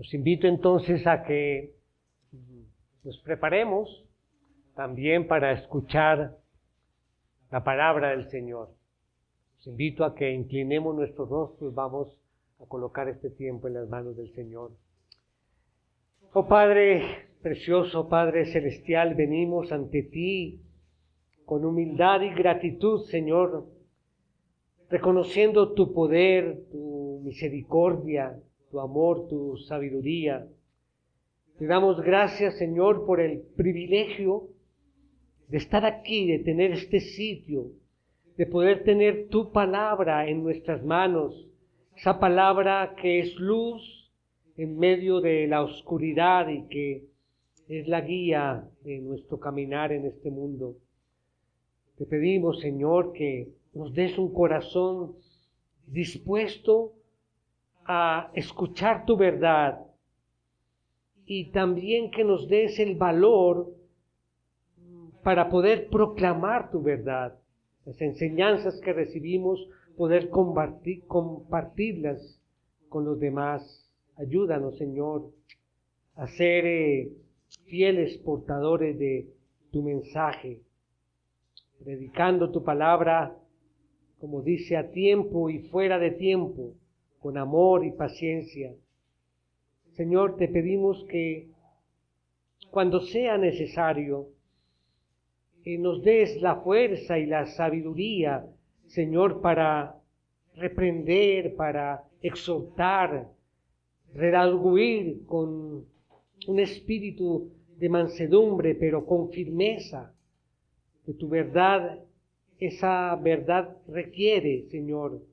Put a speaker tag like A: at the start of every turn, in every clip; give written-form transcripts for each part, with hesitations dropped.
A: Los invito entonces a que nos preparemos también para escuchar la palabra del Señor. Los invito a que inclinemos nuestros rostros, vamos a colocar este tiempo en las manos del Señor. Oh Padre precioso, Padre celestial, venimos ante ti con humildad y gratitud, Señor, reconociendo tu poder, tu misericordia, tu amor, tu sabiduría. Te damos gracias, Señor, por el privilegio de estar aquí, de tener este sitio, de poder tener tu palabra en nuestras manos, esa palabra que es luz en medio de la oscuridad y que es la guía de nuestro caminar en este mundo. Te pedimos, Señor, que nos des un corazón dispuesto a escuchar tu verdad y también que nos des el valor para poder proclamar tu verdad. Las enseñanzas que recibimos, poder compartirlas con los demás. Ayúdanos, Señor, a ser fieles portadores de tu mensaje, predicando tu palabra, como dice, a tiempo y fuera de tiempo, con amor y paciencia. Señor, te pedimos que cuando sea necesario, nos des la fuerza y la sabiduría, Señor, para reprender, para exhortar, redarguir con un espíritu de mansedumbre, pero con firmeza. Que tu verdad, esa verdad requiere, Señor,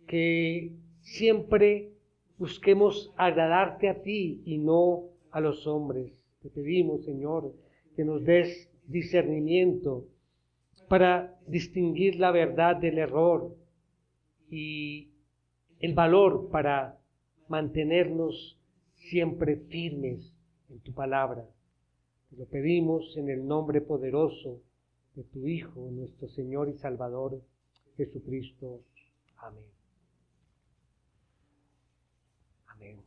A: que siempre busquemos agradarte a ti y no a los hombres. Te pedimos, Señor, que nos des discernimiento para distinguir la verdad del error y el valor para mantenernos siempre firmes en tu palabra. Te lo pedimos en el nombre poderoso de tu Hijo, nuestro Señor y Salvador, Jesucristo. Amén. Amén.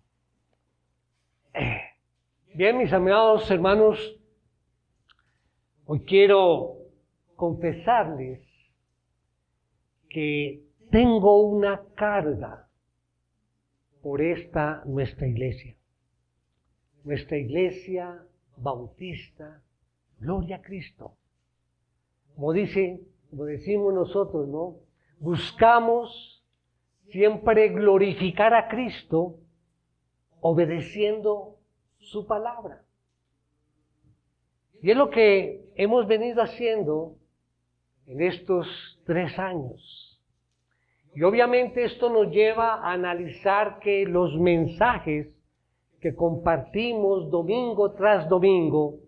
A: Bien, mis amados hermanos, hoy quiero confesarles que tengo una carga por esta nuestra iglesia bautista, Gloria a Cristo. Como decimos nosotros, ¿no? Buscamos siempre glorificar a Cristo obedeciendo su palabra. Y es lo que hemos venido haciendo en estos 3 años. Y obviamente esto nos lleva a analizar que los mensajes que compartimos domingo tras domingo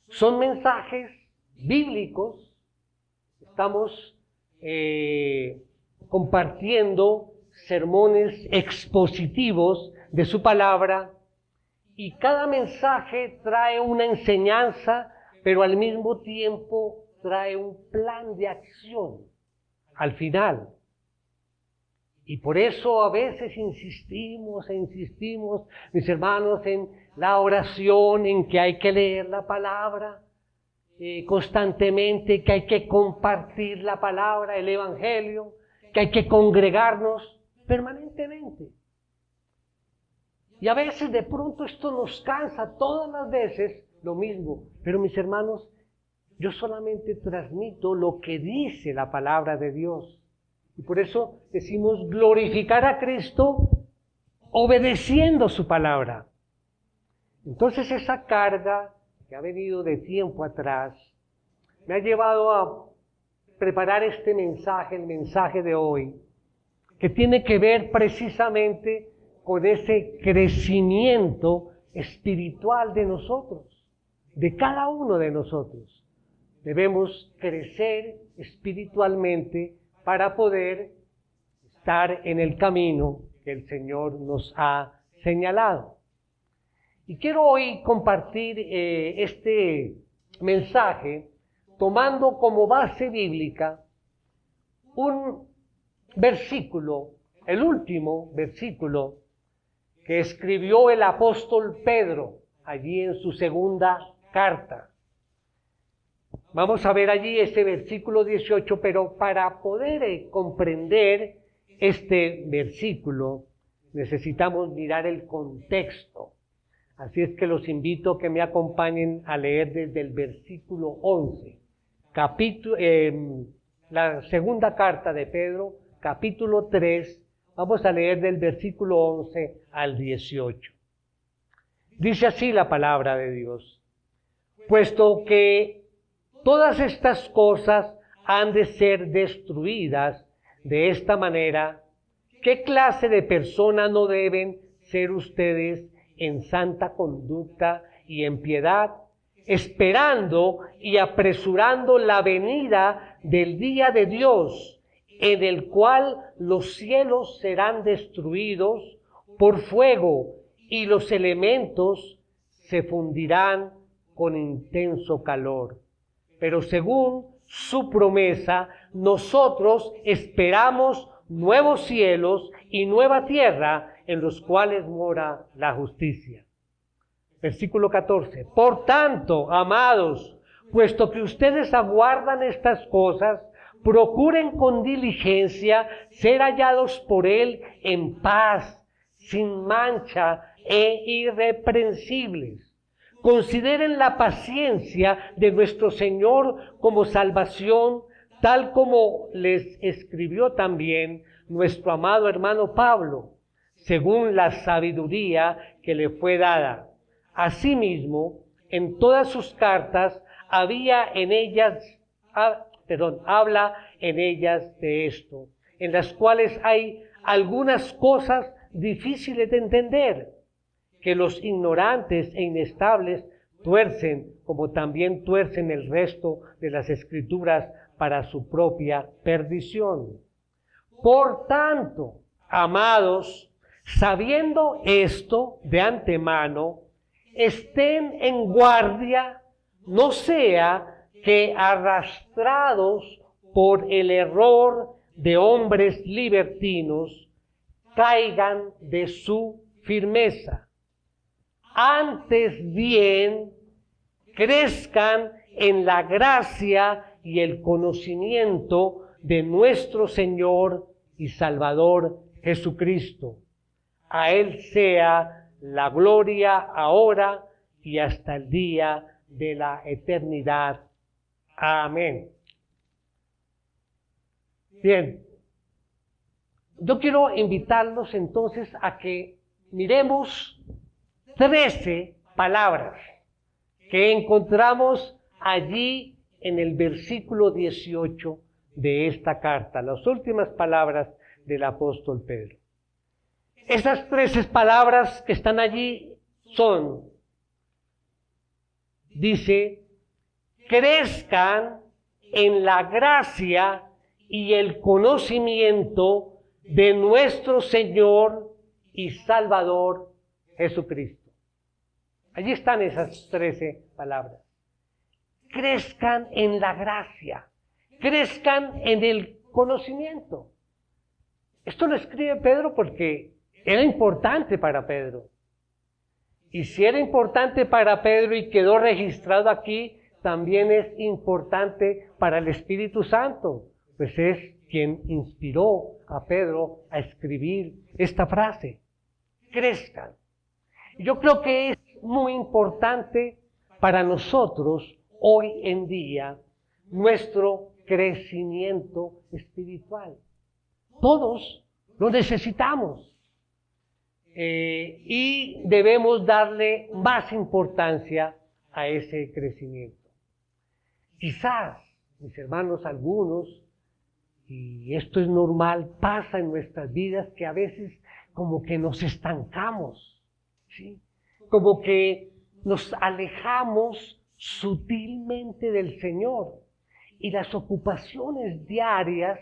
A: son mensajes bíblicos. Estamos compartiendo sermones expositivos de su palabra y cada mensaje trae una enseñanza, pero al mismo tiempo trae un plan de acción al final. Y por eso a veces insistimos, mis hermanos, en la oración, en que hay que leer la palabra constantemente, que hay que compartir la palabra, el Evangelio, que hay que congregarnos permanentemente. Y a veces de pronto esto nos cansa, todas las veces lo mismo. Pero mis hermanos, yo solamente transmito lo que dice la palabra de Dios. Y por eso decimos glorificar a Cristo obedeciendo su palabra. Entonces esa carga que ha venido de tiempo atrás me ha llevado a preparar este mensaje, el mensaje de hoy, que tiene que ver precisamente con ese crecimiento espiritual de nosotros, de cada uno de nosotros. Debemos crecer espiritualmente para poder estar en el camino que el Señor nos ha señalado. Y quiero hoy compartir este mensaje tomando como base bíblica un versículo, el último versículo que escribió el apóstol Pedro allí en su segunda carta. Vamos a ver allí este versículo 18, pero para poder comprender este versículo necesitamos mirar el contexto. Así es que los invito a que me acompañen a leer desde el versículo 11, la segunda carta de Pedro, capítulo 3, vamos a leer del versículo 11 al 18. Dice así la palabra de Dios: puesto que todas estas cosas han de ser destruidas de esta manera, ¿qué clase de persona no deben ser ustedes en santa conducta y en piedad, esperando y apresurando la venida del día de Dios, en el cual los cielos serán destruidos por fuego y los elementos se fundirán con intenso calor? Pero según su promesa, nosotros esperamos nuevos cielos y nueva tierra en los cuales mora la justicia. Versículo 14. Por tanto, amados, puesto que ustedes aguardan estas cosas, procuren con diligencia ser hallados por Él en paz, sin mancha e irreprensibles. Consideren la paciencia de nuestro Señor como salvación, tal como les escribió también nuestro amado hermano Pablo, según la sabiduría que le fue dada. Asimismo, en todas sus cartas habla en ellas de esto, en las cuales hay algunas cosas difíciles de entender, que los ignorantes e inestables tuercen, como también tuercen el resto de las Escrituras para su propia perdición. Por tanto, amados, sabiendo esto de antemano, estén en guardia, no sea que arrastrados por el error de hombres libertinos, caigan de su firmeza. Antes bien, crezcan en la gracia y el conocimiento de nuestro Señor y Salvador Jesucristo. A Él sea la gloria ahora y hasta el día de la eternidad. Amén. Bien, yo quiero invitarlos entonces a que miremos 13 palabras que encontramos allí en el versículo 18 de esta carta, las últimas palabras del apóstol Pedro. Esas 13 palabras que están allí son, dice, crezcan en la gracia y el conocimiento de nuestro Señor y Salvador Jesucristo. Allí están esas 13 palabras. Crezcan en la gracia, crezcan en el conocimiento. Esto lo escribe Pedro porque era importante para Pedro. Y si era importante para Pedro y quedó registrado aquí, también es importante para el Espíritu Santo, pues es quien inspiró a Pedro a escribir esta frase. Crezcan. Yo creo que es muy importante para nosotros hoy en día nuestro crecimiento espiritual. Todos lo necesitamos y debemos darle más importancia a ese crecimiento. Quizás, mis hermanos, algunos, y esto es normal, pasa en nuestras vidas que a veces como que nos estancamos, ¿sí? Como que nos alejamos sutilmente del Señor y las ocupaciones diarias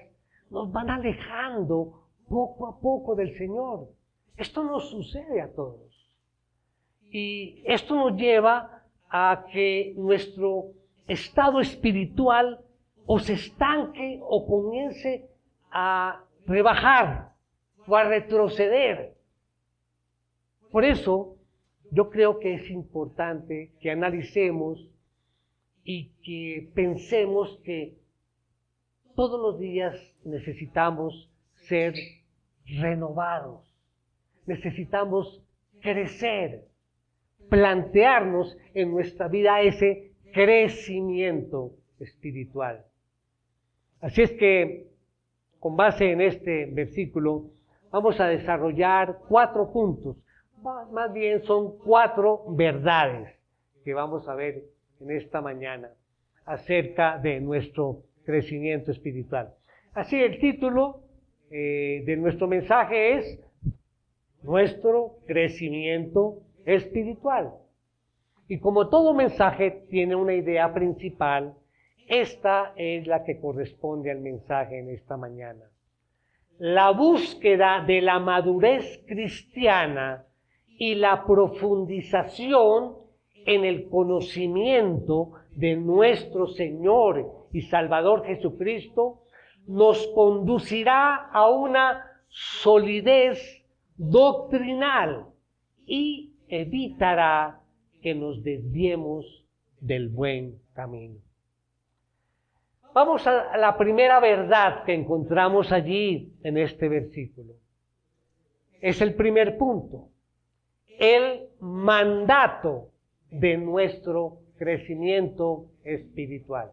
A: nos van alejando poco a poco del Señor. Esto nos sucede a todos. Y esto nos lleva a que nuestro estado espiritual o se estanque o comience a rebajar o a retroceder. Por eso, yo creo que es importante que analicemos y que pensemos que todos los días necesitamos ser renovados, necesitamos crecer, plantearnos en nuestra vida ese crecimiento espiritual. Así es que, con base en este versículo, vamos a desarrollar 4 puntos. Más bien son 4 verdades que vamos a ver en esta mañana acerca de nuestro crecimiento espiritual. Así el título de nuestro mensaje es nuestro crecimiento espiritual. Y como todo mensaje tiene una idea principal, esta es la que corresponde al mensaje en esta mañana. La búsqueda de la madurez cristiana y la profundización en el conocimiento de nuestro Señor y Salvador Jesucristo nos conducirá a una solidez doctrinal y evitará que nos desviemos del buen camino. Vamos a la primera verdad que encontramos allí en este versículo. Es el primer punto. El mandato de nuestro crecimiento espiritual.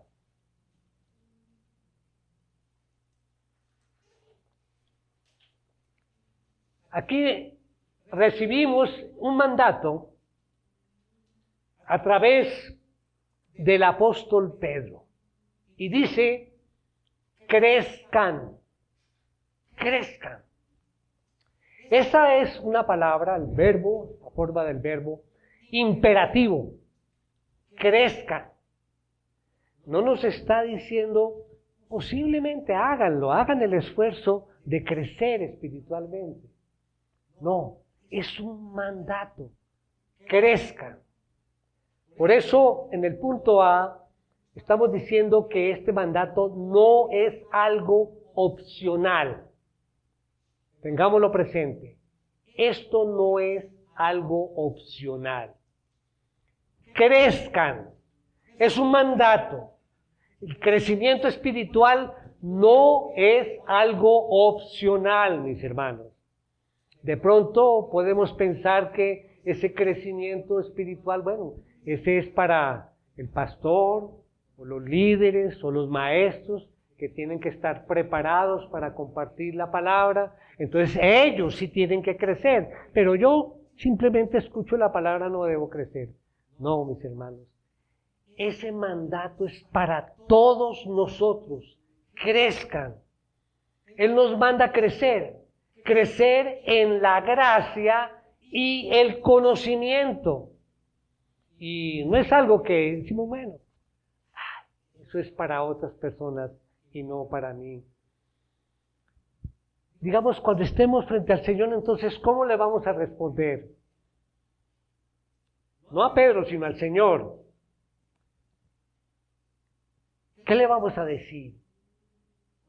A: Aquí recibimos un mandato a través del apóstol Pedro. Y dice, crezcan, crezcan. Esa es una palabra, el verbo, la forma del verbo, imperativo. Crezcan. No nos está diciendo, posiblemente háganlo, hagan el esfuerzo de crecer espiritualmente. No, es un mandato. Crezcan. Por eso, en el punto A, estamos diciendo que este mandato no es algo opcional. Tengámoslo presente. Esto no es algo opcional. Crezcan. Es un mandato. El crecimiento espiritual no es algo opcional, mis hermanos. De pronto podemos pensar que ese crecimiento espiritual, bueno, ese es para el pastor, o los líderes, o los maestros, que tienen que estar preparados para compartir la palabra. Entonces ellos sí tienen que crecer, pero yo simplemente escucho la palabra, no debo crecer. No, mis hermanos, ese mandato es para todos nosotros. Crezcan. Él nos manda a crecer, crecer en la gracia y el conocimiento. Y no es algo que decimos, bueno, eso es para otras personas y no para mí. Digamos, cuando estemos frente al Señor, entonces, ¿cómo le vamos a responder? No a Pedro, sino al Señor. ¿Qué le vamos a decir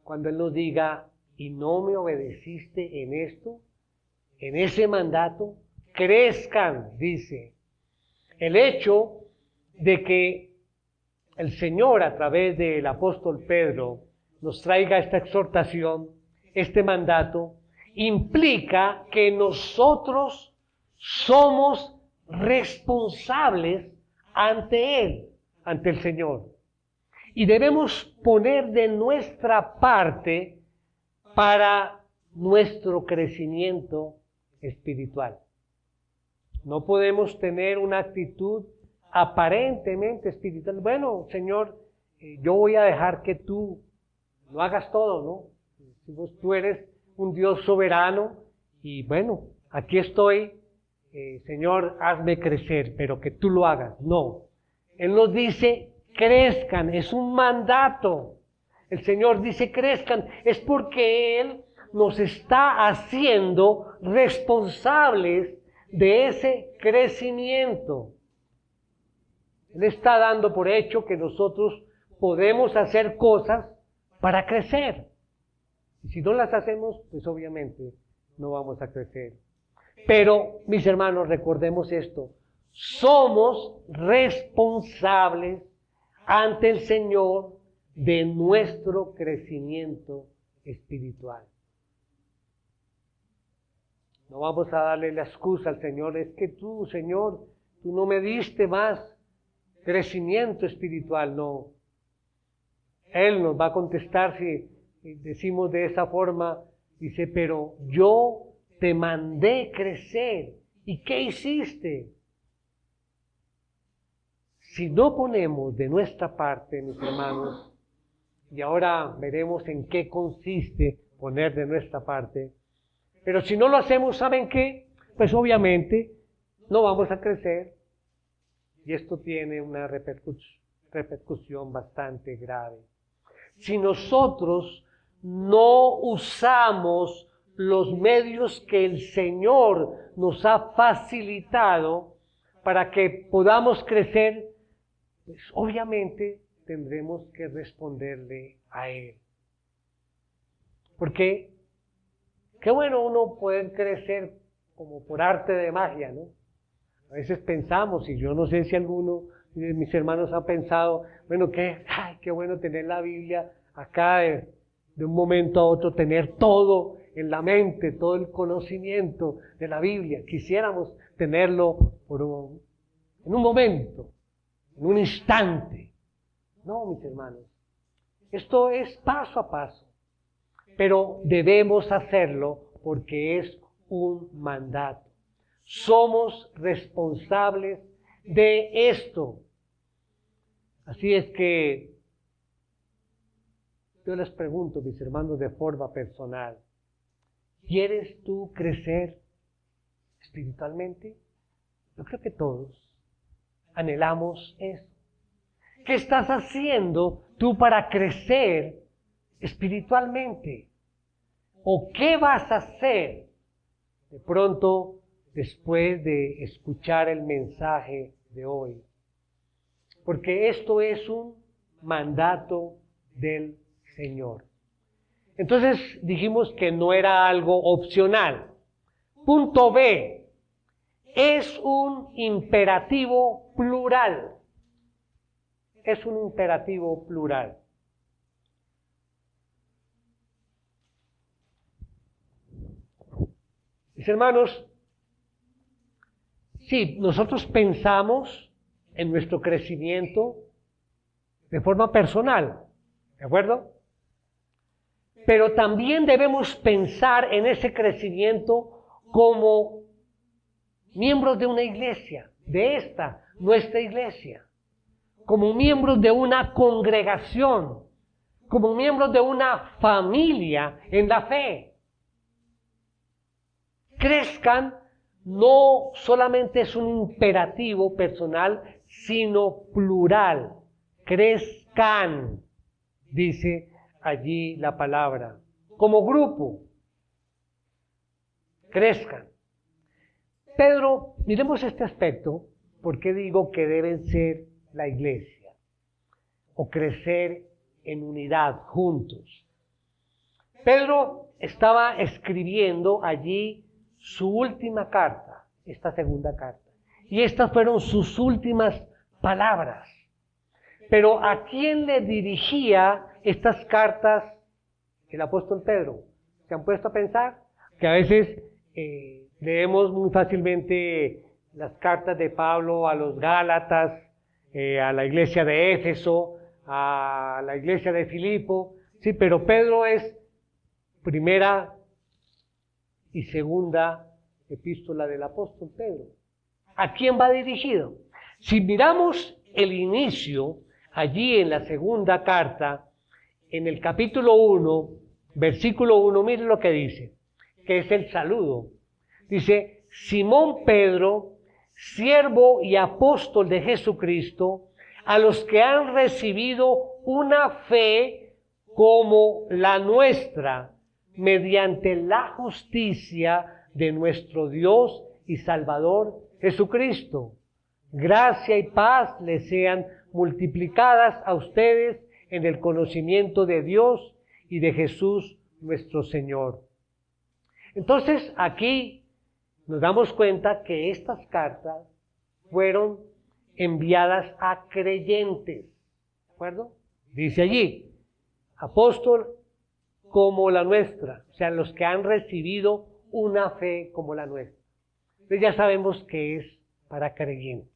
A: cuando Él nos diga, y no me obedeciste en esto, en ese mandato? Crezcan, dice. El hecho de que el Señor, a través del apóstol Pedro, nos traiga esta exhortación, este mandato, implica que nosotros somos responsables ante Él, ante el Señor. Y debemos poner de nuestra parte para nuestro crecimiento espiritual. No podemos tener una actitud aparentemente espiritual. Bueno, Señor, yo voy a dejar que tú lo hagas todo, ¿no? Tú eres un Dios soberano y bueno, aquí estoy, Señor, hazme crecer, pero que tú lo hagas. No, Él nos dice, crezcan, es un mandato. El Señor dice, crezcan, es porque Él nos está haciendo responsables de ese crecimiento. Él está dando por hecho que nosotros podemos hacer cosas para crecer. Y si no las hacemos, pues obviamente no vamos a crecer. Pero, mis hermanos, recordemos esto. Somos responsables ante el Señor de nuestro crecimiento espiritual. No vamos a darle la excusa al Señor, es que tú, Señor, tú no me diste más crecimiento espiritual. No. Él nos va a contestar si decimos de esa forma, dice, pero yo te mandé crecer. ¿Y qué hiciste? Si no ponemos de nuestra parte, mis hermanos, y ahora veremos en qué consiste poner de nuestra parte, pero si no lo hacemos, ¿saben qué? Pues obviamente no vamos a crecer y esto tiene una repercusión bastante grave. Si nosotros no usamos los medios que el Señor nos ha facilitado para que podamos crecer, pues obviamente tendremos que responderle a Él. Porque qué bueno uno poder crecer como por arte de magia, ¿no? A veces pensamos, y yo no sé si alguno de mis hermanos ha pensado, bueno, qué bueno tener la Biblia acá de un momento a otro, tener todo en la mente, todo el conocimiento de la Biblia. Quisiéramos tenerlo en un momento, en un instante. No, mis hermanos, esto es paso a paso, pero debemos hacerlo porque es un mandato. Somos responsables de esto. Así es que yo les pregunto, mis hermanos, de forma personal, ¿quieres tú crecer espiritualmente? Yo creo que todos anhelamos eso. ¿Qué estás haciendo tú para crecer espiritualmente? ¿O qué vas a hacer de pronto después de escuchar el mensaje de hoy? Porque esto es un mandato del Señor. Entonces dijimos que no era algo opcional. Punto B, es un imperativo plural. Es un imperativo plural. Mis hermanos, sí, nosotros pensamos en nuestro crecimiento de forma personal, ¿de acuerdo? Pero también debemos pensar en ese crecimiento como miembros de una iglesia, de nuestra iglesia, como miembros de una congregación, como miembros de una familia en la fe. Crezcan no solamente es un imperativo personal, sino plural. Crezcan, dice allí la palabra. Como grupo, crezcan. Pedro, miremos este aspecto, ¿por qué digo que deben ser la iglesia? O crecer en unidad, juntos. Pedro estaba escribiendo allí su última carta, esta segunda carta. Y estas fueron sus últimas palabras. Pero ¿a quién le dirigía estas cartas el apóstol Pedro? ¿Se han puesto a pensar? Que a veces leemos muy fácilmente las cartas de Pablo a los Gálatas, a la iglesia de Éfeso, a la iglesia de Filipo. Sí, pero Pedro es primera y segunda epístola del apóstol Pedro. ¿A quién va dirigido? Si miramos el inicio, allí en la segunda carta, en el capítulo 1, versículo 1, miren lo que dice, que es el saludo. Dice, Simón Pedro, siervo y apóstol de Jesucristo, a los que han recibido una fe como la nuestra, mediante la justicia de nuestro Dios y Salvador Jesucristo. Gracia y paz les sean multiplicadas a ustedes en el conocimiento de Dios y de Jesús nuestro Señor. Entonces aquí nos damos cuenta que estas cartas fueron enviadas a creyentes, ¿de acuerdo? Dice allí, apóstol como la nuestra, o sea, los que han recibido una fe como la nuestra. Entonces ya sabemos que es para creyentes.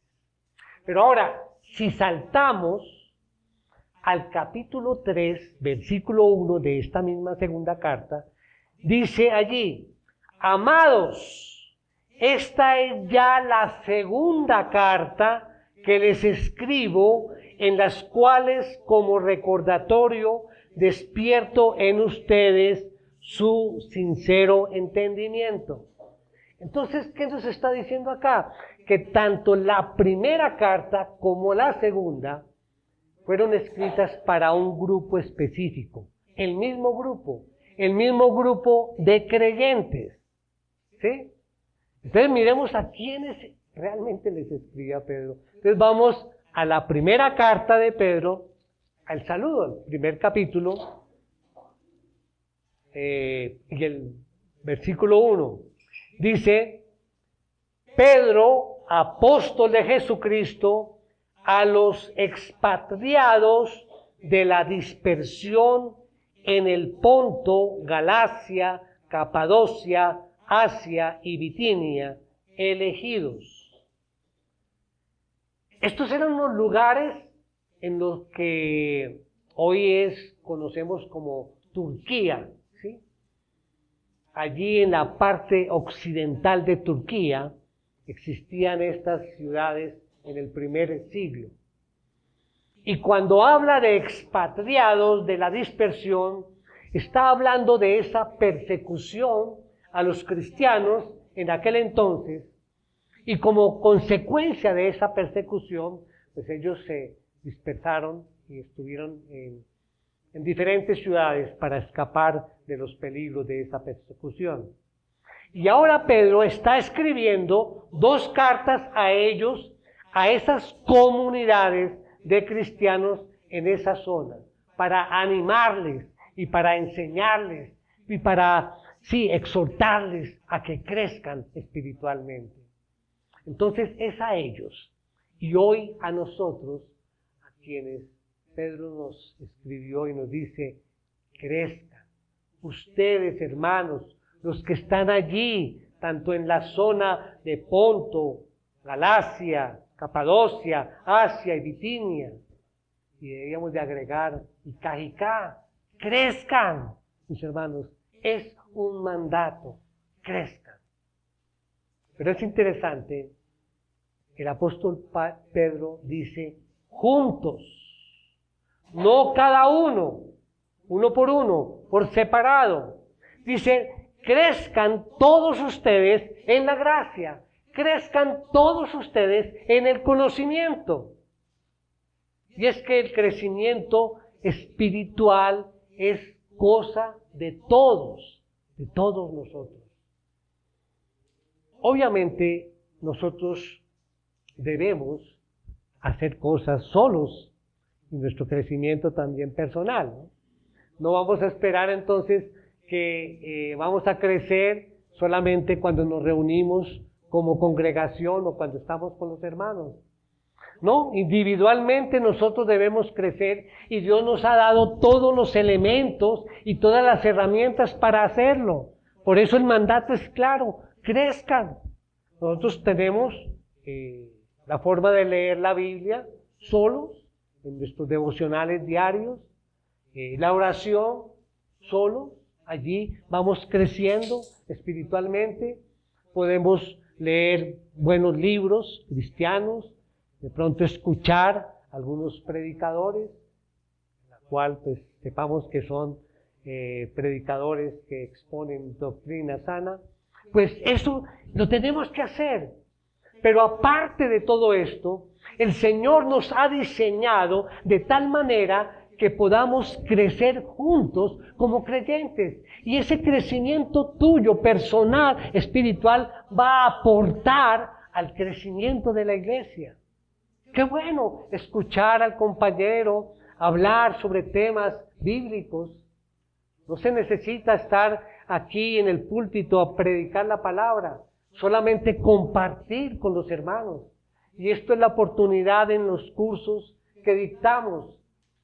A: Pero ahora, si saltamos al capítulo 3, versículo 1 de esta misma segunda carta, dice allí, amados, esta es ya la segunda carta que les escribo, en las cuales como recordatorio despierto en ustedes su sincero entendimiento. Entonces, ¿qué nos está diciendo acá? Que tanto la primera carta como la segunda fueron escritas para un grupo específico, el mismo grupo de creyentes, ¿sí? Entonces miremos a quiénes realmente les escribía Pedro. Entonces vamos a la primera carta de Pedro, al saludo, el primer capítulo, y el versículo 1. Dice, Pedro, apóstol de Jesucristo, a los expatriados de la dispersión en el Ponto, Galacia, Capadocia, Asia y Bitinia, elegidos. Estos eran los lugares en los que hoy conocemos como Turquía, ¿sí? Allí en la parte occidental de Turquía existían estas ciudades en el primer siglo. Y cuando habla de expatriados, de la dispersión, está hablando de esa persecución a los cristianos en aquel entonces, y como consecuencia de esa persecución, pues ellos se dispersaron y estuvieron en diferentes ciudades para escapar de los peligros de esa persecución. Y ahora Pedro está escribiendo 2 cartas a ellos, a esas comunidades de cristianos en esa zona, para animarles y para enseñarles y para, exhortarles a que crezcan espiritualmente. Entonces es a ellos y hoy a nosotros, a quienes Pedro nos escribió y nos dice, crezcan. Ustedes, hermanos, los que están allí, tanto en la zona de Ponto, Galacia, Capadocia, Asia y Bitinia, y deberíamos de agregar, y Cajicá, crezcan, mis hermanos, es un mandato, crezcan. Pero es interesante, el apóstol Pedro dice, juntos, no cada uno por separado. Dice, crezcan todos ustedes en la gracia, crezcan todos ustedes en el conocimiento. Y es que el crecimiento espiritual es cosa de todos nosotros. Obviamente nosotros debemos hacer cosas solos y nuestro crecimiento también personal, ¿no? No vamos a esperar entonces que vamos a crecer solamente cuando nos reunimos como congregación o cuando estamos con los hermanos. No, individualmente nosotros debemos crecer y Dios nos ha dado todos los elementos y todas las herramientas para hacerlo. Por eso el mandato es claro, crezcan. Nosotros tenemos la forma de leer la Biblia solos, en nuestros devocionales diarios, la oración solos, allí vamos creciendo espiritualmente, podemos leer buenos libros cristianos, de pronto escuchar algunos predicadores, la cual pues sepamos que son predicadores que exponen doctrina sana, pues eso lo tenemos que hacer. Pero aparte de todo esto, el Señor nos ha diseñado de tal manera que podamos crecer juntos como creyentes. Y ese crecimiento tuyo, personal, espiritual, va a aportar al crecimiento de la iglesia. Qué bueno escuchar al compañero hablar sobre temas bíblicos. No se necesita estar aquí en el púlpito a predicar la palabra. solamente compartir con los hermanos. Y esto es la oportunidad en los cursos que dictamos.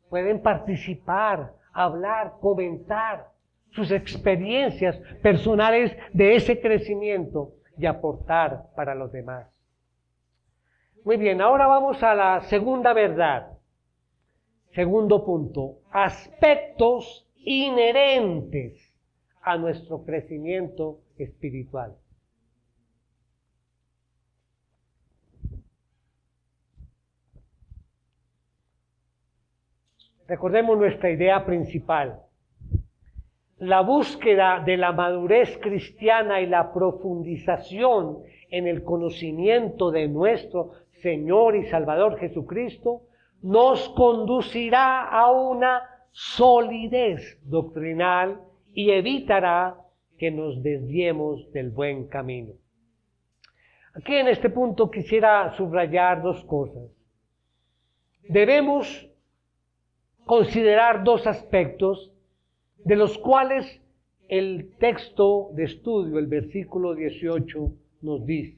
A: Pueden participar, hablar, comentar sus experiencias personales de ese crecimiento y aportar para los demás. Muy bien, ahora vamos a la segunda verdad. Segundo punto, aspectos inherentes a nuestro crecimiento espiritual. Recordemos nuestra idea principal. La búsqueda de la madurez cristiana y la profundización en el conocimiento de nuestro Señor y Salvador Jesucristo nos conducirá a una solidez doctrinal y evitará que nos desviemos del buen camino. Aquí en este punto quisiera subrayar dos cosas. Debemos considerar dos aspectos de los cuales el texto de estudio, el versículo 18, nos dice.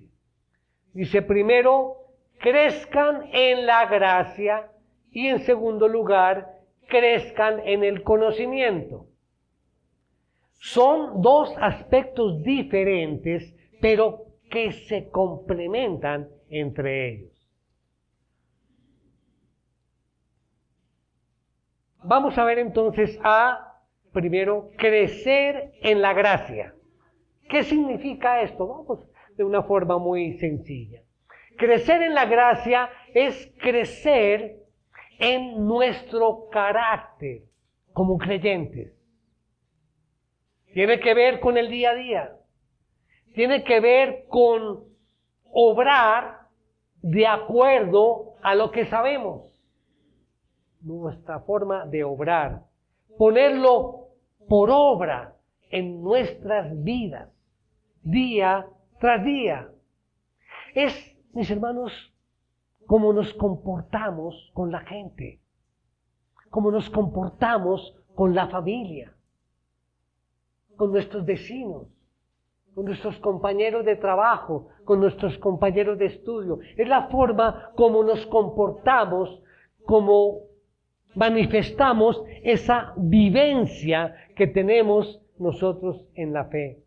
A: Dice, primero, crezcan en la gracia y en segundo lugar, crezcan en el conocimiento. Son dos aspectos diferentes, pero que se complementan entre ellos. Vamos a ver entonces primero, crecer en la gracia. ¿Qué significa esto? Vamos de una forma muy sencilla. Crecer en la gracia es crecer en nuestro carácter como creyentes. Tiene que ver con el día a día. Tiene que ver con obrar de acuerdo a lo que sabemos. Nuestra forma de obrar. Ponerlo por obra en nuestras vidas, día tras día. Es, mis hermanos, cómo nos comportamos con la gente, cómo nos comportamos con la familia, con nuestros vecinos, con nuestros compañeros de trabajo, con nuestros compañeros de estudio. Es la forma como nos comportamos, como manifestamos esa vivencia que tenemos nosotros en la fe.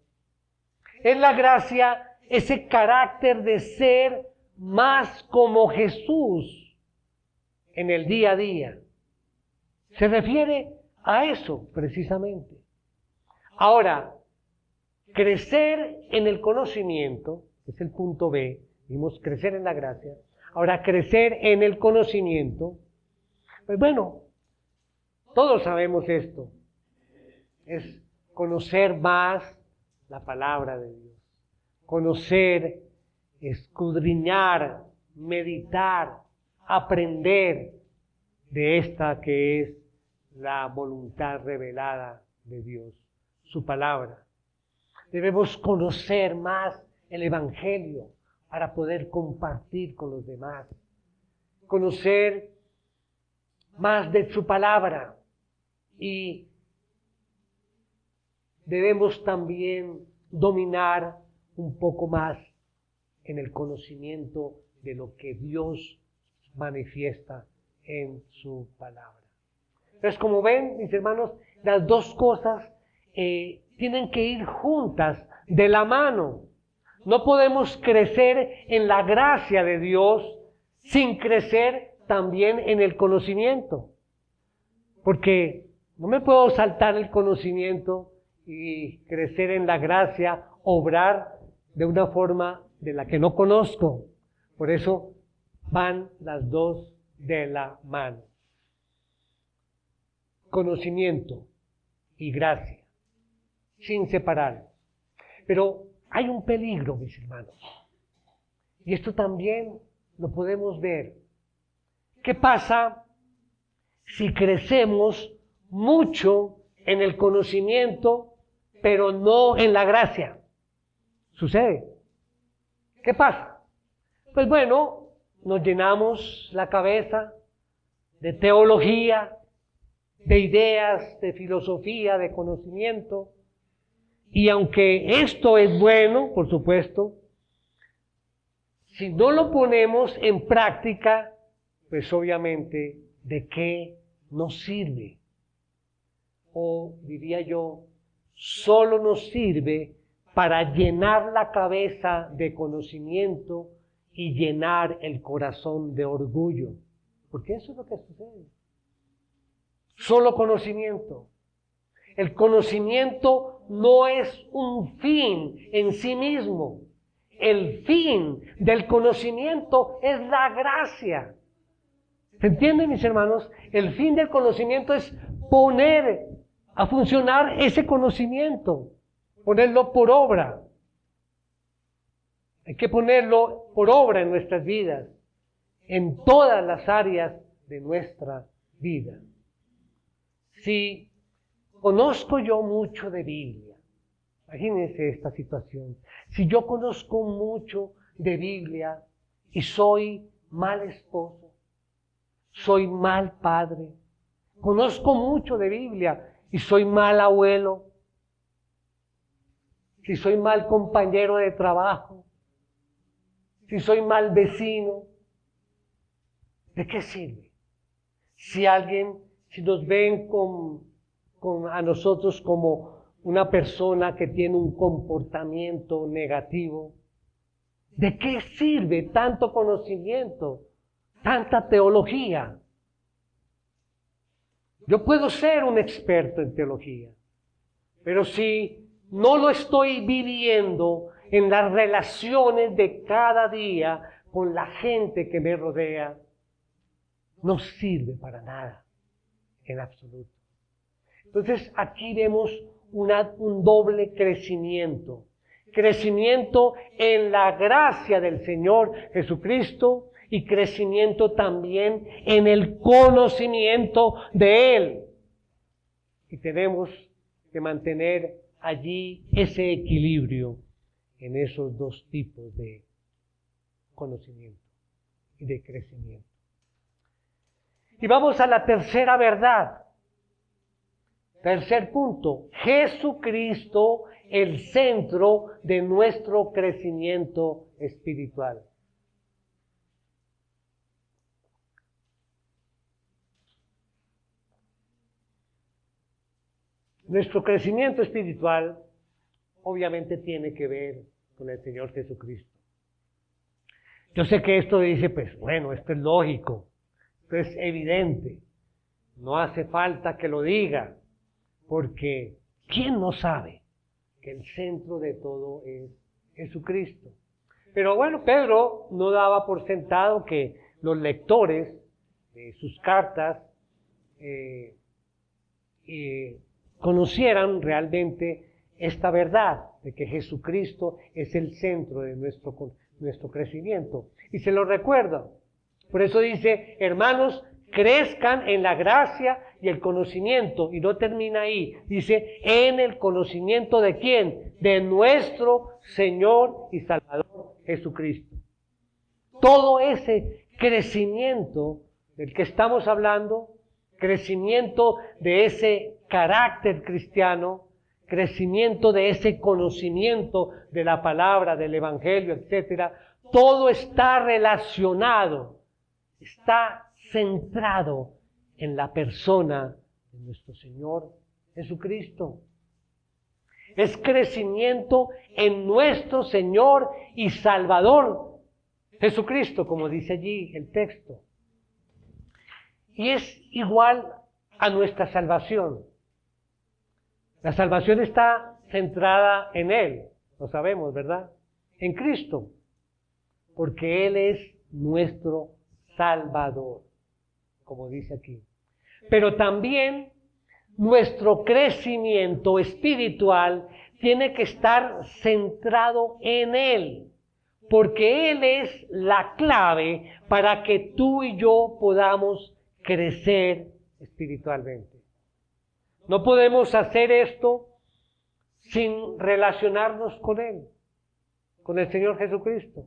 A: Es la gracia, ese carácter de ser más como Jesús en el día a día. Se refiere a eso precisamente. Ahora, crecer en el conocimiento, es el punto B, vimos crecer en la gracia. Ahora, crecer en el conocimiento, pues bueno, todos sabemos esto, es conocer más la palabra de Dios, conocer, escudriñar, meditar, aprender de esta que es la voluntad revelada de Dios, su palabra. Debemos conocer más el Evangelio para poder compartir con los demás, conocer más de su palabra y debemos también dominar un poco más en el conocimiento de lo que Dios manifiesta en su palabra. Entonces, como ven, mis hermanos, las dos cosas tienen que ir juntas de la mano. No podemos crecer en la gracia de Dios sin crecer también en el conocimiento. Porque no me puedo saltar el conocimiento y crecer en la gracia, obrar de una forma de la que no conozco. Por eso van las dos de la mano. Conocimiento y gracia, sin separarlos. Pero hay un peligro, mis hermanos. Y esto también lo podemos ver. ¿Qué pasa si crecemos mucho en el conocimiento, pero no en la gracia? Sucede. ¿Qué pasa? Pues bueno, nos llenamos la cabeza de teología, de ideas, de filosofía, de conocimiento. Y aunque esto es bueno, por supuesto, Si no lo ponemos en práctica, pues obviamente, ¿de qué nos sirve? O diría yo, solo nos sirve para llenar la cabeza de conocimiento y llenar el corazón de orgullo. Porque eso es lo que sucede. Solo conocimiento. El conocimiento no es un fin en sí mismo. El fin del conocimiento es la gracia. ¿Se entiende, mis hermanos? El fin del conocimiento es poner a funcionar ese conocimiento, ponerlo por obra. Hay que ponerlo por obra en nuestras vidas, en todas las áreas de nuestra vida. Si conozco yo mucho de Biblia, imagínense esta situación. Si yo conozco mucho de Biblia y soy mal esposo, soy mal padre, conozco mucho de Biblia y soy mal abuelo, si soy mal compañero de trabajo, si soy mal vecino, ¿de qué sirve? Si nos ven a nosotros como una persona que tiene un comportamiento negativo, ¿de qué sirve tanto conocimiento, tanta teología? Yo puedo ser un experto en teología, pero si no lo estoy viviendo en las relaciones de cada día con la gente que me rodea, no sirve para nada, en absoluto. Entonces aquí vemos un doble crecimiento. Crecimiento en la gracia del Señor Jesucristo y crecimiento también en el conocimiento de Él. Y tenemos que mantener allí ese equilibrio en esos dos tipos de conocimiento y de crecimiento. Y vamos a la tercera verdad. Tercer punto, Jesucristo, el centro de nuestro crecimiento espiritual. Nuestro crecimiento espiritual obviamente tiene que ver con el Señor Jesucristo. Yo sé que esto dice, pues bueno, esto es lógico, esto es evidente, no hace falta que lo diga, porque ¿quién no sabe que el centro de todo es Jesucristo? Pero bueno, Pedro no daba por sentado que los lectores de sus cartas conocieran realmente esta verdad de que Jesucristo es el centro de nuestro crecimiento. Y se lo recuerda. Por eso dice, hermanos, crezcan en la gracia y el conocimiento. Y no termina ahí. Dice, en el conocimiento ¿de quién? De nuestro Señor y Salvador Jesucristo. Todo ese crecimiento del que estamos hablando, crecimiento de ese carácter cristiano, crecimiento de ese conocimiento de la palabra, del evangelio, etcétera, todo está relacionado, está centrado en la persona de nuestro Señor Jesucristo. Es crecimiento en nuestro Señor y Salvador Jesucristo, como dice allí el texto. Y es igual a nuestra salvación. La salvación está centrada en Él, lo sabemos, ¿verdad? En Cristo, porque Él es nuestro Salvador, como dice aquí. Pero también nuestro crecimiento espiritual tiene que estar centrado en Él, porque Él es la clave para que tú y yo podamos crecer espiritualmente. No podemos hacer esto sin relacionarnos con Él, con el Señor Jesucristo.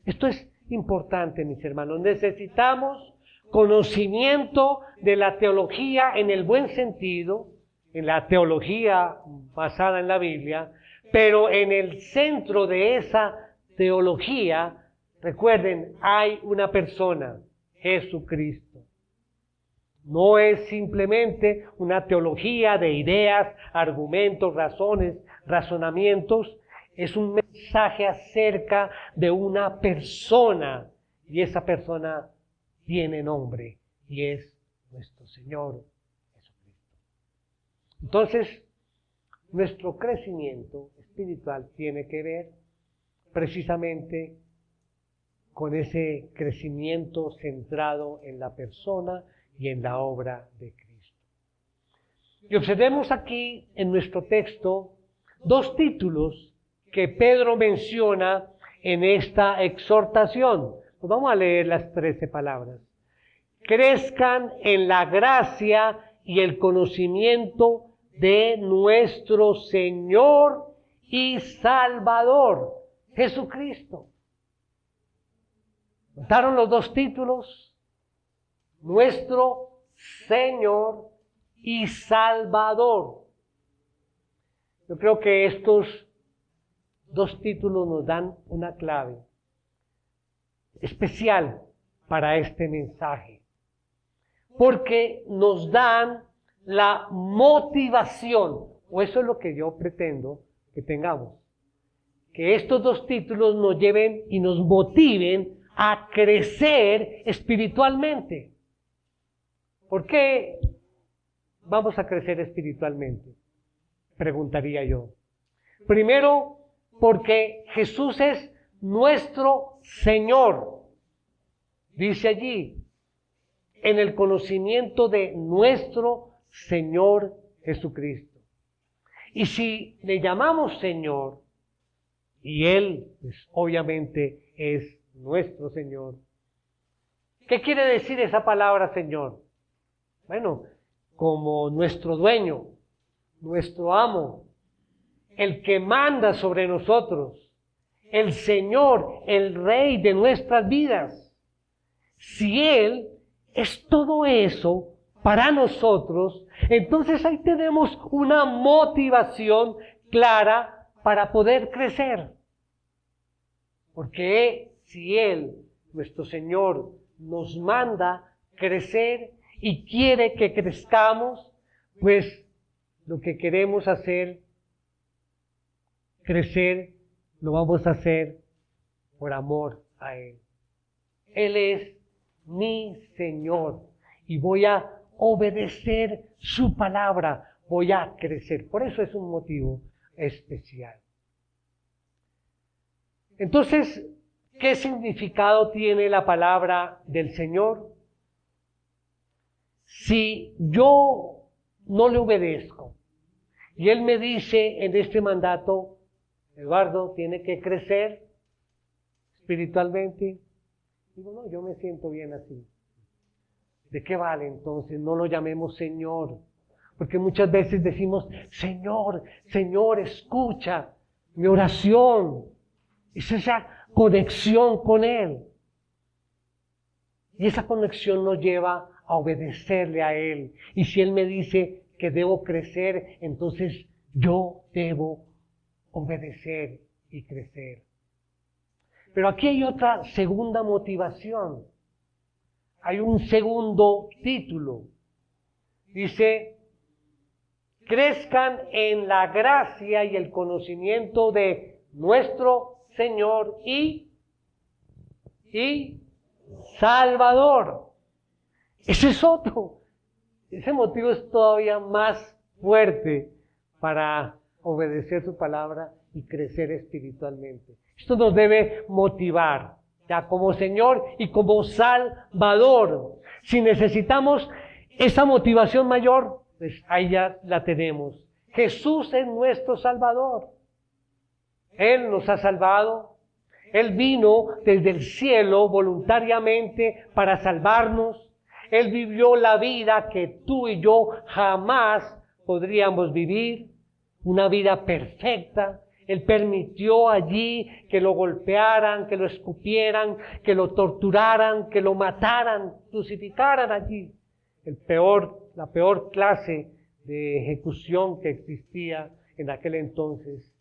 A: Esto es importante, mis hermanos. Necesitamos conocimiento de la teología en el buen sentido, en la teología basada en la Biblia, pero en el centro de esa teología Recuerden, hay una persona, Jesucristo. No es simplemente una teología de ideas, argumentos, razones, razonamientos. Es un mensaje acerca de una persona. Y esa persona tiene nombre y es nuestro Señor Jesucristo. Entonces, nuestro crecimiento espiritual tiene que ver precisamente con ese crecimiento centrado en la persona y en la obra de Cristo. Y observemos aquí en nuestro texto dos títulos que Pedro menciona en esta exhortación. Pues vamos a leer las 13 palabras. Crezcan en la gracia y el conocimiento de nuestro Señor y Salvador, Jesucristo. ¿Notaron los dos títulos? Nuestro Señor y Salvador. Yo creo que estos dos títulos nos dan una clave especial para este mensaje, porque nos dan la motivación, o eso es lo que yo pretendo que tengamos, que estos dos títulos nos lleven y nos motiven a crecer espiritualmente. ¿Por qué vamos a crecer espiritualmente? Preguntaría yo. Primero, porque Jesús es nuestro Señor. Dice allí, en el conocimiento de nuestro Señor Jesucristo. Y si le llamamos Señor, y Él pues, obviamente es nuestro Señor, ¿qué quiere decir esa palabra Señor? Bueno, como nuestro dueño, nuestro amo, el que manda sobre nosotros, el Señor, el Rey de nuestras vidas. Si Él es todo eso para nosotros, entonces ahí tenemos una motivación clara para poder crecer. Porque si Él, nuestro Señor, nos manda crecer y quiere que crezcamos, pues lo que queremos hacer, crecer, lo vamos a hacer por amor a Él. Él es mi Señor y voy a obedecer su palabra, voy a crecer. Por eso es un motivo especial. Entonces, ¿qué significado tiene la palabra del Señor? Si yo no le obedezco y Él me dice en este mandato, Eduardo, tiene que crecer espiritualmente, digo, no, yo me siento bien así. ¿De qué vale entonces? No lo llamemos Señor, porque muchas veces decimos, Señor, Señor, escucha mi oración. Es esa conexión con Él. Y esa conexión nos lleva a obedecerle a Él. Y si Él me dice que debo crecer, entonces yo debo obedecer y crecer. Pero aquí hay otra segunda motivación. Hay un segundo título. Dice, crezcan en la gracia y el conocimiento de nuestro Señor y Salvador. Ese es otro. Ese motivo es todavía más fuerte para obedecer su palabra y crecer espiritualmente. Esto nos debe motivar, ya como Señor y como Salvador. Si necesitamos esa motivación mayor, pues ahí ya la tenemos. Jesús es nuestro Salvador. Él nos ha salvado. Él vino desde el cielo voluntariamente para salvarnos. Él vivió la vida que tú y yo jamás podríamos vivir, una vida perfecta. Él permitió allí que lo golpearan, que lo escupieran, que lo torturaran, que lo mataran, crucificaran allí. La peor clase de ejecución que existía en aquel entonces.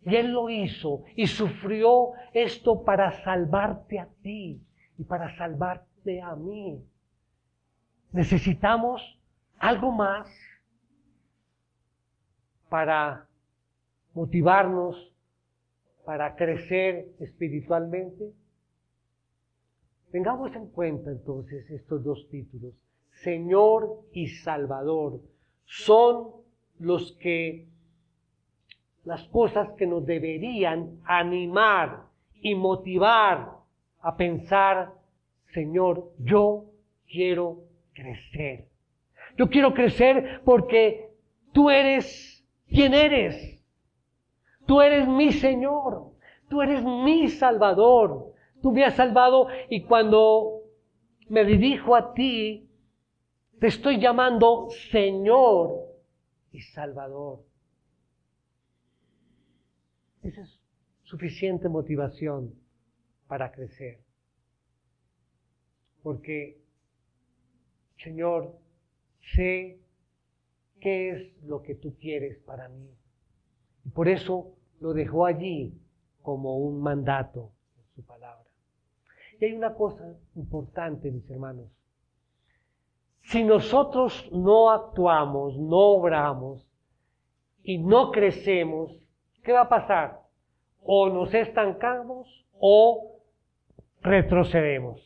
A: Y Él lo hizo y sufrió esto para salvarte a ti y para salvarte a mí. Necesitamos algo más para motivarnos, para crecer espiritualmente. Tengamos en cuenta entonces estos dos títulos. Señor y Salvador son las cosas que nos deberían animar y motivar a pensar, Señor, yo quiero crecer. Yo quiero crecer porque tú eres quien eres. Tú eres mi Señor. Tú eres mi Salvador. Tú me has salvado y cuando me dirijo a ti, te estoy llamando Señor y Salvador. Esa es suficiente motivación para crecer. Porque, Señor, sé qué es lo que tú quieres para mí. Y por eso lo dejó allí como un mandato en su palabra. Y hay una cosa importante, mis hermanos. Si nosotros no actuamos, no obramos y no crecemos, ¿qué va a pasar? O nos estancamos o retrocedemos.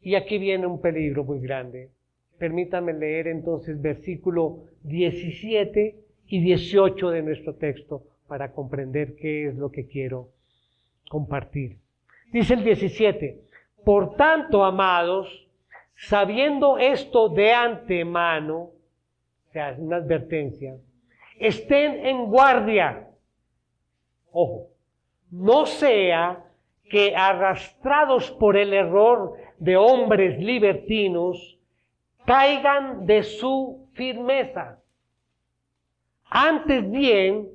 A: Y aquí viene un peligro muy grande. Permítanme leer entonces versículo 17 y 18 de nuestro texto para comprender qué es lo que quiero compartir. Dice el 17, por tanto, amados, sabiendo esto de antemano, o sea, es una advertencia, estén en guardia. Ojo, no sea que arrastrados por el error de hombres libertinos, caigan de su firmeza. Antes bien,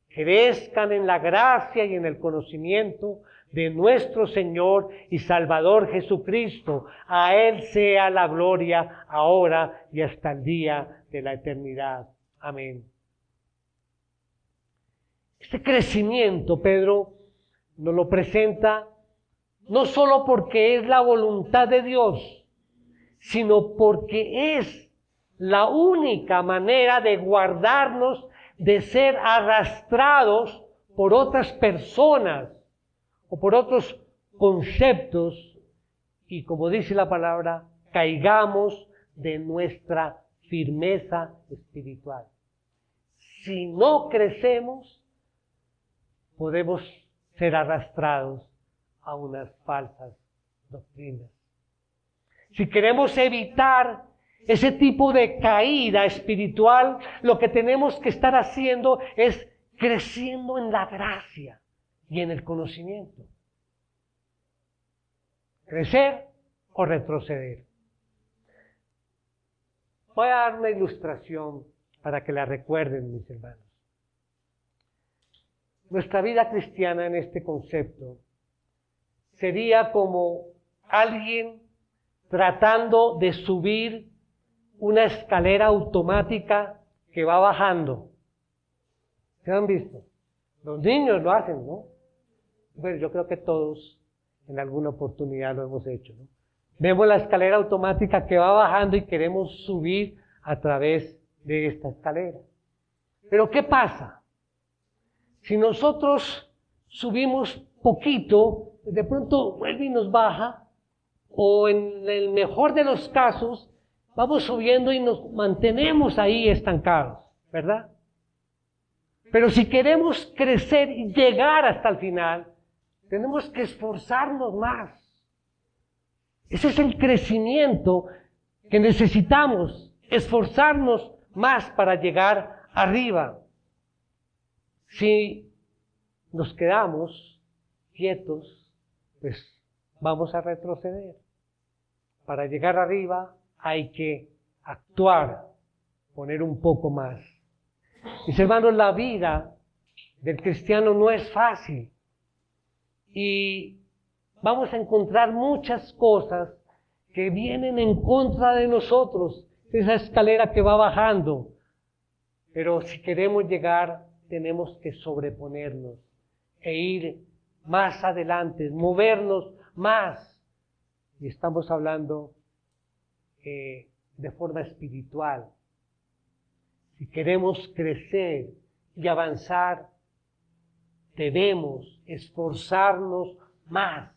A: crezcan en la gracia y en el conocimiento de nuestro Señor y Salvador Jesucristo. A Él sea la gloria ahora y hasta el día de la eternidad. Amén. Este crecimiento, Pedro nos lo presenta no solo porque es la voluntad de Dios, sino porque es la única manera de guardarnos de ser arrastrados por otras personas o por otros conceptos y, como dice la palabra, caigamos de nuestra firmeza espiritual. Si no crecemos, podemos ser arrastrados a unas falsas doctrinas. Si queremos evitar ese tipo de caída espiritual, lo que tenemos que estar haciendo es creciendo en la gracia y en el conocimiento. Crecer o retroceder. Voy a dar una ilustración para que la recuerden, mis hermanos. Nuestra vida cristiana en este concepto sería como alguien tratando de subir una escalera automática que va bajando. ¿Se han visto? Los niños lo hacen, ¿no? Bueno, yo creo que todos en alguna oportunidad lo hemos hecho, ¿no? Vemos la escalera automática que va bajando y queremos subir a través de esta escalera. Pero ¿qué pasa? Si nosotros subimos poquito, de pronto vuelve y nos baja, o en el mejor de los casos, vamos subiendo y nos mantenemos ahí estancados, ¿verdad? Pero si queremos crecer y llegar hasta el final, tenemos que esforzarnos más. Ese es el crecimiento que necesitamos, esforzarnos más para llegar arriba. Si nos quedamos quietos, pues vamos a retroceder. Para llegar arriba hay que actuar, poner un poco más. Mis hermanos, la vida del cristiano no es fácil. Y vamos a encontrar muchas cosas que vienen en contra de nosotros. Esa escalera que va bajando. Pero si queremos llegar tenemos que sobreponernos e ir más adelante, movernos más. Y estamos hablando de forma espiritual. Si queremos crecer y avanzar, debemos esforzarnos más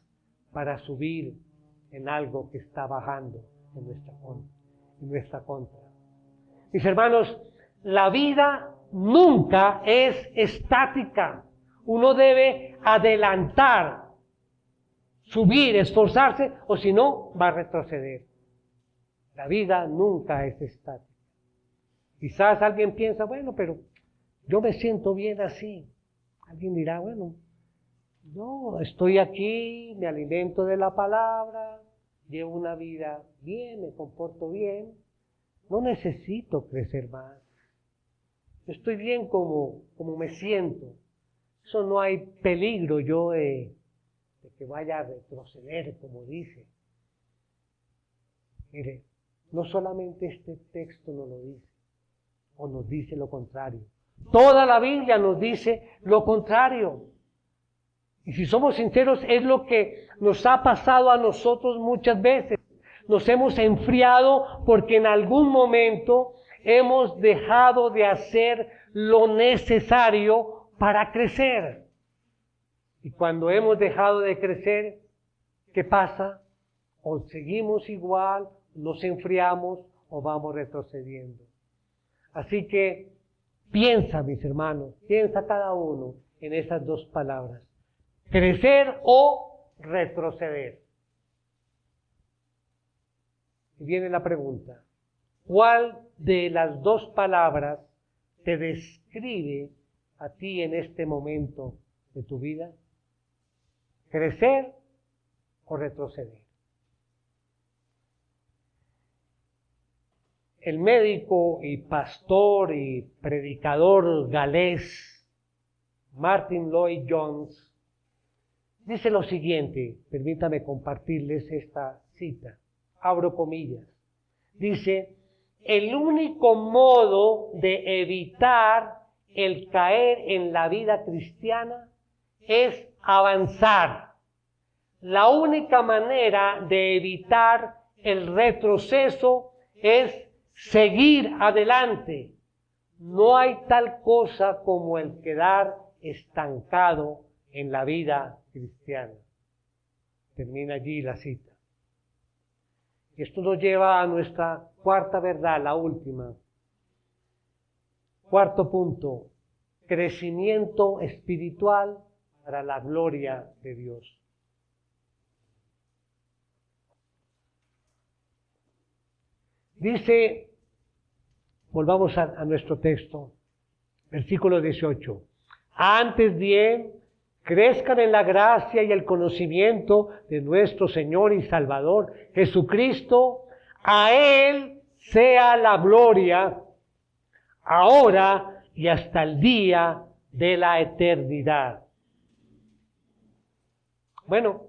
A: para subir en algo que está bajando en nuestra contra. Mis hermanos, la vida nunca es estática. Uno debe adelantar, subir, esforzarse, o si no, va a retroceder. La vida nunca es estática. Quizás alguien piensa, bueno, pero yo me siento bien así. Alguien dirá, bueno, yo estoy aquí, me alimento de la palabra, llevo una vida bien, me comporto bien, no necesito crecer más. Estoy bien como me siento. Eso no hay peligro yo de que vaya a retroceder, como dice. Mire, no solamente este texto nos lo dice, o nos dice lo contrario. Toda la Biblia nos dice lo contrario. Y si somos sinceros, es lo que nos ha pasado a nosotros muchas veces. Nos hemos enfriado porque en algún momento hemos dejado de hacer lo necesario para crecer. Y cuando hemos dejado de crecer, ¿qué pasa? O seguimos igual, nos enfriamos o vamos retrocediendo. Así que piensa, mis hermanos, piensa cada uno en esas dos palabras. Crecer o retroceder. Y viene la pregunta, ¿cuál de las dos palabras te describe a ti en este momento de tu vida? ¿Crecer o retroceder? El médico y pastor y predicador galés Martyn Lloyd-Jones dice lo siguiente, permítame compartirles esta cita, abro comillas, dice, el único modo de evitar el caer en la vida cristiana es avanzar. La única manera de evitar el retroceso es seguir adelante. No hay tal cosa como el quedar estancado en la vida cristiana. Termina allí la cita. Y esto nos lleva a nuestra cuarta verdad, la última. Cuarto punto, crecimiento espiritual para la gloria de Dios. Dice, volvamos a nuestro texto, versículo 18. Antes bien, crezcan en la gracia y el conocimiento de nuestro Señor y Salvador Jesucristo. A Él sea la gloria, ahora y hasta el día de la eternidad. Bueno,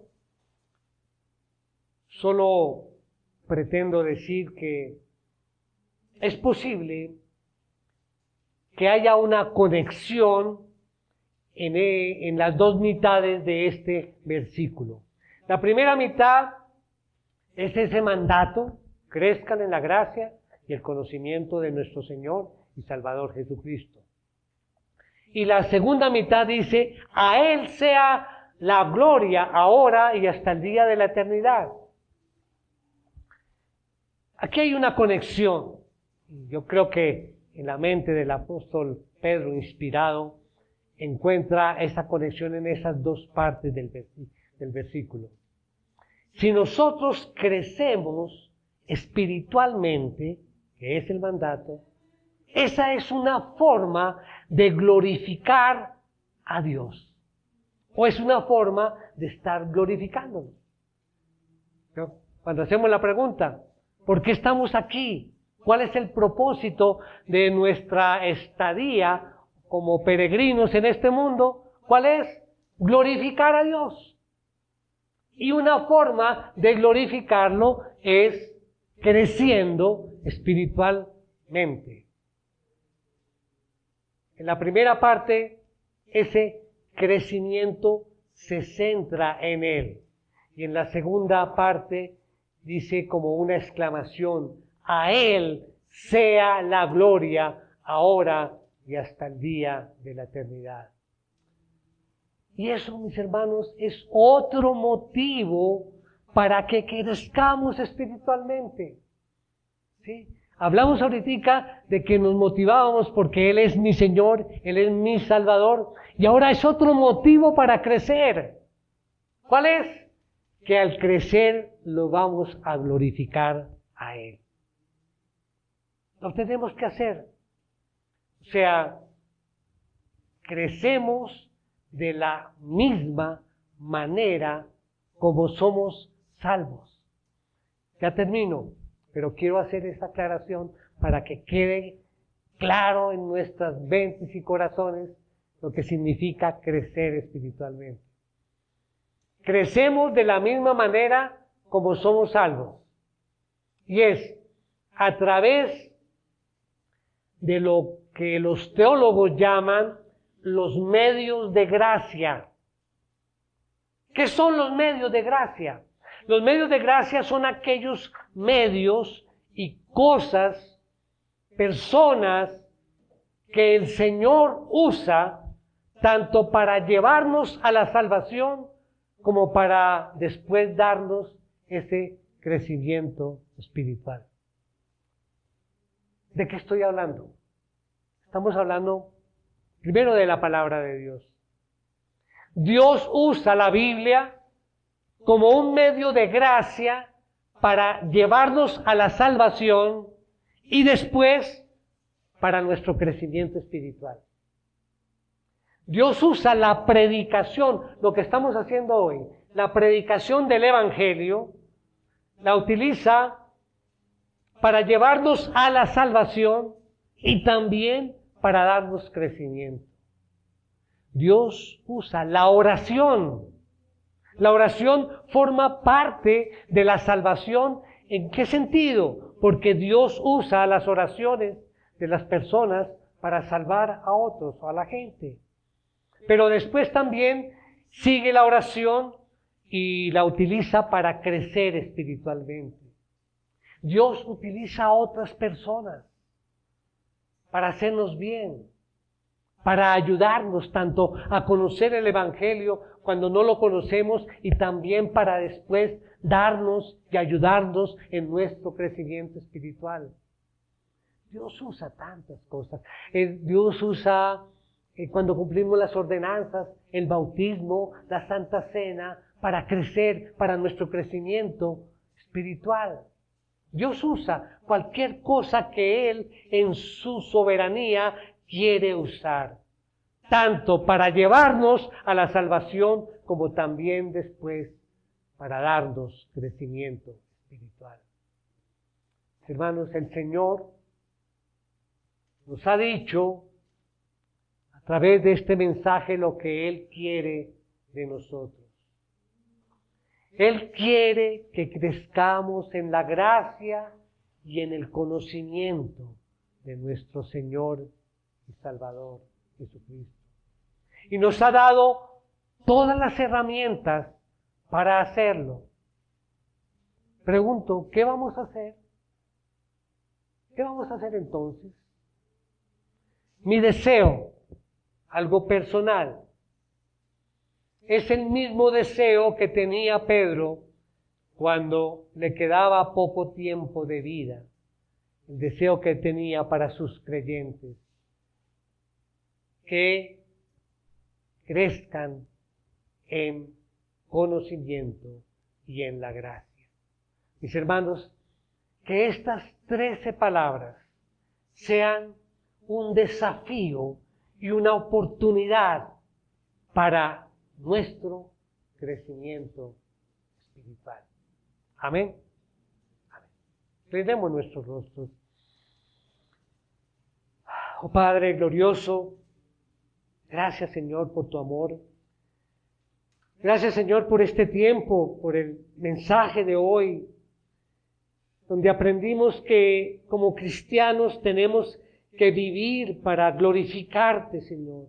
A: solo pretendo decir que es posible que haya una conexión en las dos mitades de este versículo. La primera mitad es ese mandato, crezcan en la gracia y el conocimiento de nuestro Señor y Salvador Jesucristo. Y la segunda mitad dice, a Él sea la gloria ahora y hasta el día de la eternidad. Aquí hay una conexión. Yo creo que en la mente del apóstol Pedro, inspirado, encuentra esa conexión en esas dos partes del versículo. Si nosotros crecemos espiritualmente, que es el mandato, esa es una forma de glorificar a Dios. O es una forma de estar glorificándolo. ¿No? Cuando hacemos la pregunta, ¿por qué estamos aquí? ¿Cuál es el propósito de nuestra estadía como peregrinos en este mundo? ¿Cuál es? Glorificar a Dios. Y una forma de glorificarlo es creciendo espiritualmente. En la primera parte, ese crecimiento se centra en Él. Y en la segunda parte dice como una exclamación: a Él sea la gloria ahora y hasta el día de la eternidad. Y eso, mis hermanos, es otro motivo para que crezcamos espiritualmente. ¿Sí? Hablamos ahorita de que nos motivábamos porque Él es mi Señor, Él es mi Salvador, y ahora es otro motivo para crecer. ¿Cuál es? Que al crecer lo vamos a glorificar a Él. Lo tenemos que hacer. O sea, crecemos de la misma manera como somos salvos. Ya termino, pero quiero hacer esta aclaración para que quede claro en nuestras mentes y corazones lo que significa crecer espiritualmente. Crecemos de la misma manera como somos salvos. Y es a través de lo que los teólogos llaman los medios de gracia. ¿Qué son los medios de gracia? Los medios de gracia son aquellos medios y cosas, personas que el Señor usa tanto para llevarnos a la salvación como para después darnos ese crecimiento espiritual. ¿De qué estoy hablando? Estamos hablando primero de la palabra de Dios. Dios usa la Biblia como un medio de gracia para llevarnos a la salvación y después para nuestro crecimiento espiritual. Dios usa la predicación, lo que estamos haciendo hoy, la predicación del Evangelio, la utiliza para llevarnos a la salvación y también para darnos crecimiento. Dios usa la oración. La oración forma parte de la salvación. ¿En qué sentido? Porque Dios usa las oraciones de las personas para salvar a otros o a la gente. Pero después también sigue la oración y la utiliza para crecer espiritualmente. Dios utiliza a otras personas para hacernos bien, para ayudarnos tanto a conocer el Evangelio cuando no lo conocemos y también para después darnos y ayudarnos en nuestro crecimiento espiritual. Dios usa tantas cosas. Dios usa cuando cumplimos las ordenanzas, el bautismo, la Santa Cena, para crecer, para nuestro crecimiento espiritual. Dios usa cualquier cosa que Él en su soberanía quiere usar, tanto para llevarnos a la salvación como también después para darnos crecimiento espiritual. Hermanos, el Señor nos ha dicho a través de este mensaje lo que Él quiere de nosotros. Él quiere que crezcamos en la gracia y en el conocimiento de nuestro Señor y Salvador Jesucristo. Y nos ha dado todas las herramientas para hacerlo. Pregunto, ¿qué vamos a hacer? ¿Qué vamos a hacer entonces? Mi deseo, algo personal, es el mismo deseo que tenía Pedro cuando le quedaba poco tiempo de vida. El deseo que tenía para sus creyentes. Que crezcan en conocimiento y en la gracia. Mis hermanos, que estas 13 palabras sean un desafío y una oportunidad para nuestro crecimiento espiritual. Amén. Amén. Rendemos nuestros rostros. Oh Padre glorioso, gracias Señor por tu amor. Gracias Señor por este tiempo, por el mensaje de hoy, donde aprendimos que como cristianos tenemos que vivir para glorificarte, Señor.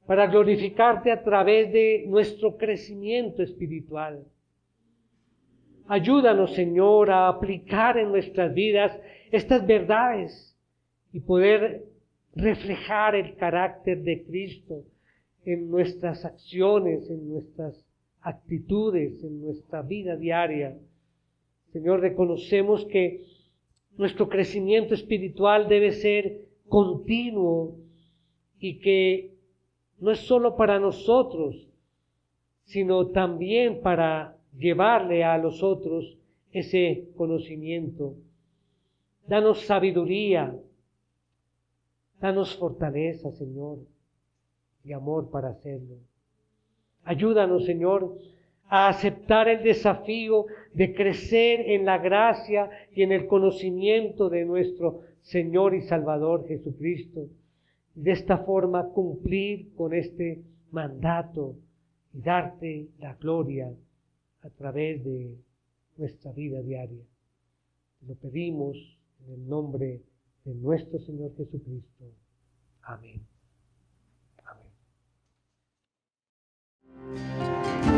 A: Para glorificarte a través de nuestro crecimiento espiritual. Ayúdanos, Señor, a aplicar en nuestras vidas estas verdades y poder reflejar el carácter de Cristo en nuestras acciones, en nuestras actitudes, en nuestra vida diaria. Señor, reconocemos que nuestro crecimiento espiritual debe ser continuo y que no es solo para nosotros, sino también para llevarle a los otros ese conocimiento. Danos sabiduría, danos fortaleza, Señor, y amor para hacerlo. Ayúdanos, Señor, a aceptar el desafío de crecer en la gracia y en el conocimiento de nuestro Señor y Salvador Jesucristo. De esta forma cumplir con este mandato y darte la gloria a través de nuestra vida diaria. Lo pedimos en el nombre de nuestro Señor Jesucristo. Amén. Amén.